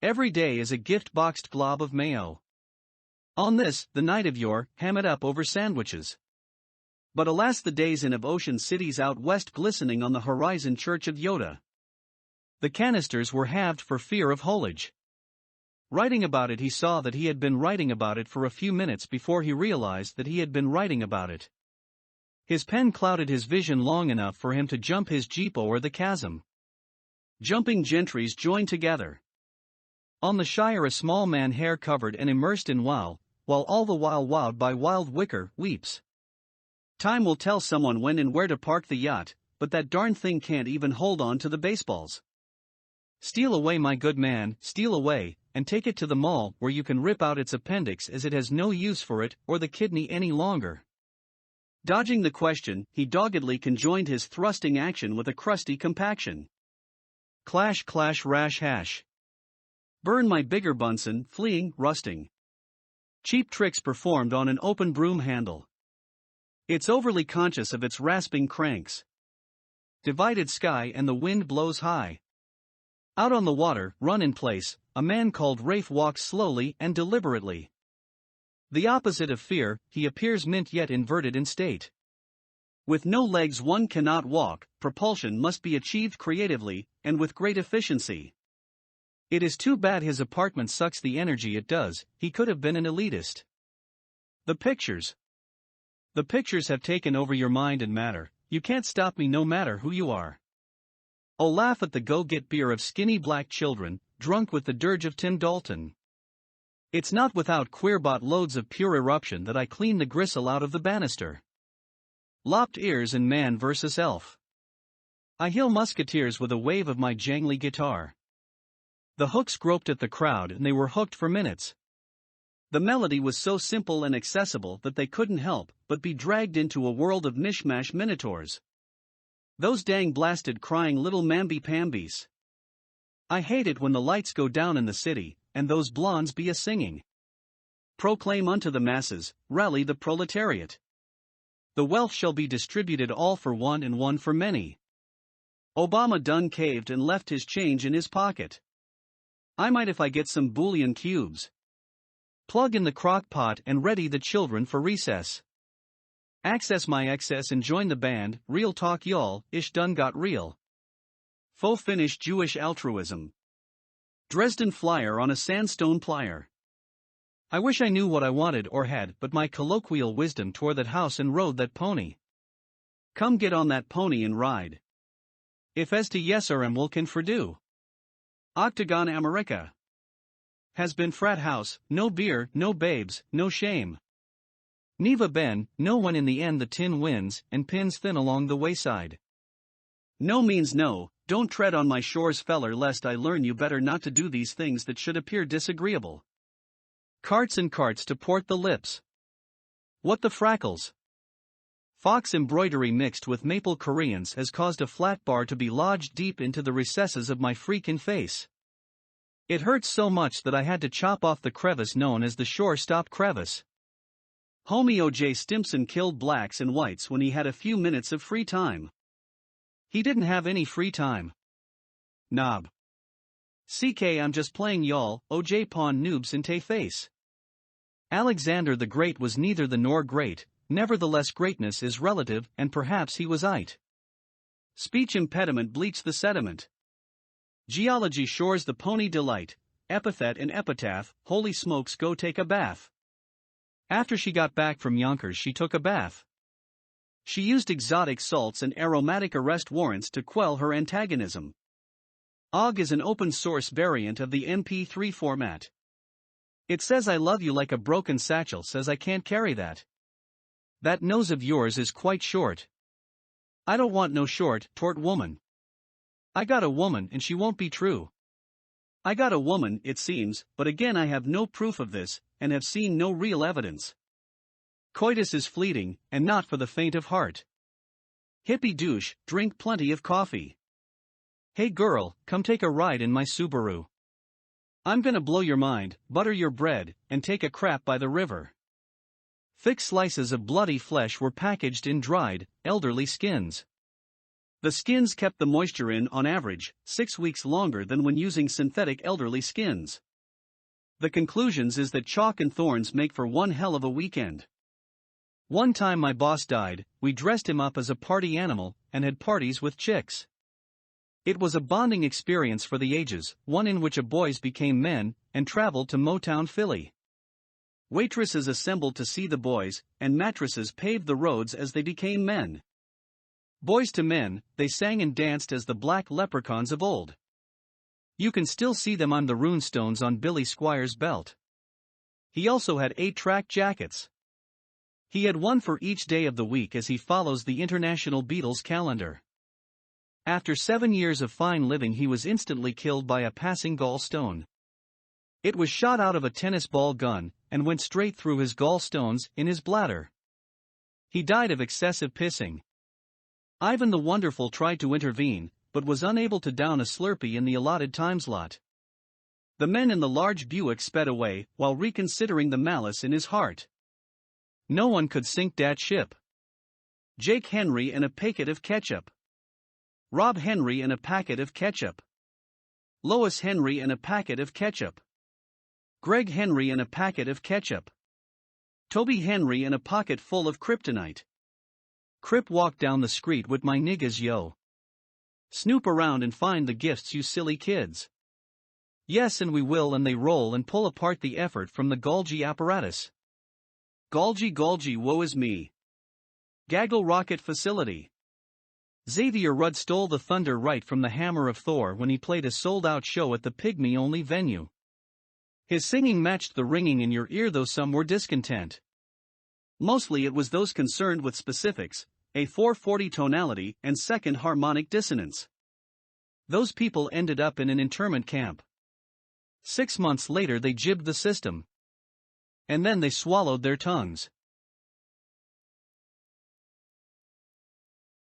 Every day is a gift-boxed glob of mayo. On this, the night of yore, ham it up over sandwiches. But alas, the days in of ocean cities out west glistening on the horizon church of Yoda. The canisters were halved for fear of wholeage. Writing about it, he saw that he had been writing about it for a few minutes before he realized that he had been writing about it. His pen clouded his vision long enough for him to jump his jeep over the chasm. Jumping gentries joined together. On the shire a small man hair covered and immersed in while all the while wowed by wild wicker, weeps. Time will tell someone when and where to park the yacht, but that darn thing can't even hold on to the baseballs. Steal away, my good man, steal away, and take it to the mall where you can rip out its appendix, as it has no use for it or the kidney any longer. Dodging the question, he doggedly conjoined his thrusting action with a crusty compaction. Clash clash rash hash. Burn my bigger Bunsen, fleeing, rusting. Cheap tricks performed on an open broom handle. It's overly conscious of its rasping cranks. Divided sky and the wind blows high. Out on the water, run in place, a man called Raef walks slowly and deliberately. The opposite of fear, he appears mint yet inverted in state. With no legs one cannot walk, propulsion must be achieved creatively, and with great efficiency. It is too bad his apartment sucks the energy it does, he could have been an elitist. The pictures have taken over your mind and matter, you can't stop me no matter who you are. Oh, laugh at the go-get beer of skinny black children, drunk with the dirge of Tim Dalton. It's not without queer-bought loads of pure eruption that I clean the gristle out of the banister. Lopped ears and man versus elf. I hail musketeers with a wave of my jangly guitar. The hooks groped at the crowd and they were hooked for minutes. The melody was so simple and accessible that they couldn't help but be dragged into a world of mishmash minotaurs. Those dang blasted crying little mamby-pambies. I hate it when the lights go down in the city, and those blondes be a-singing. Proclaim unto the masses, rally the proletariat. The wealth shall be distributed all for one and one for many. Obama done caved and left his change in his pocket. I might if I get some bullion cubes. Plug in the crock pot and ready the children for recess. Access my excess and join the band, real talk y'all, ish done got real. Faux finish Jewish altruism. Dresden flyer on a sandstone plier. I wish I knew what I wanted or had, but my colloquial wisdom tore that house and rode that pony. Come get on that pony and ride. If as to yes or will can for do. Octagon America. Has been frat house, no beer, no babes, no shame. Neva Ben, no one in the end the tin wins, and pins thin along the wayside. No means no, don't tread on my shores feller lest I learn you better not to do these things that should appear disagreeable. Carts and carts to port the lips. What the frackles? Fox embroidery mixed with maple Koreans has caused a flat bar to be lodged deep into the recesses of my freakin' face. It hurts so much that I had to chop off the crevice known as the shore-stop crevice. Homey OJ Stimpson killed blacks and whites when he had a few minutes of free time. He didn't have any free time. Knob. Sike I'm just playing y'all, OJ pawn noobs in tay face. Alexander the Great was neither the nor great, nevertheless greatness is relative and perhaps he was it. Speech impediment bleach the sediment. Geology shores the pony delight, epithet and epitaph, holy smokes go take a bath. After she got back from Yonkers she took a bath. She used exotic salts and aromatic arrest warrants to quell her antagonism. Ogg is an open-source variant of the MP3 format. It says I love you like a broken satchel says I can't carry that. That nose of yours is quite short. I don't want no short, tort woman. I got a woman and she won't be true. I got a woman, it seems, but again I have no proof of this, and have seen no real evidence. Coitus is fleeting, and not for the faint of heart. Hippie douche, drink plenty of coffee. Hey girl, come take a ride in my Subaru. I'm gonna blow your mind, butter your bread, and take a crap by the river. Thick slices of bloody flesh were packaged in dried, elderly skins. The skins kept the moisture in on average 6 weeks longer than when using synthetic elderly skins. The conclusions is that chalk and thorns make for one hell of a weekend. One time my boss died, we dressed him up as a party animal and had parties with chicks. It was a bonding experience for the ages, one in which boys became men and traveled to Motown Philly. Waitresses assembled to see the boys, and mattresses paved the roads as they became men. Boys to men, they sang and danced as the black leprechauns of old. You can still see them on the runestones on Billy Squire's belt. He also had 8-track jackets. He had one for each day of the week as he follows the International Beatles calendar. After 7 years of fine living he was instantly killed by a passing gallstone. It was shot out of a tennis ball gun, and went straight through his gallstones in his bladder. He died of excessive pissing. Ivan the Wonderful tried to intervene, but was unable to down a Slurpee in the allotted time slot. The men in the large Buick sped away, while reconsidering the malice in his heart. No one could sink that ship. Jake Henry and a packet of ketchup. Rob Henry and a packet of ketchup. Lois Henry and a packet of ketchup. Greg Henry and a packet of ketchup. Toby Henry and a pocket full of kryptonite. Crip walk down the street with my niggas yo. Snoop around and find the gifts you silly kids. Yes and we will and they roll and pull apart the effort from the Golgi apparatus. Golgi woe is me. Gaggle rocket facility. Xavier Rudd stole the thunder right from the hammer of Thor when he played a sold-out show at the pygmy-only venue. His singing matched the ringing in your ear though some were discontent. Mostly it was those concerned with specifics, a 440 tonality and second harmonic dissonance. Those people ended up in an internment camp. 6 months later they jibbed the system. And then they swallowed their tongues.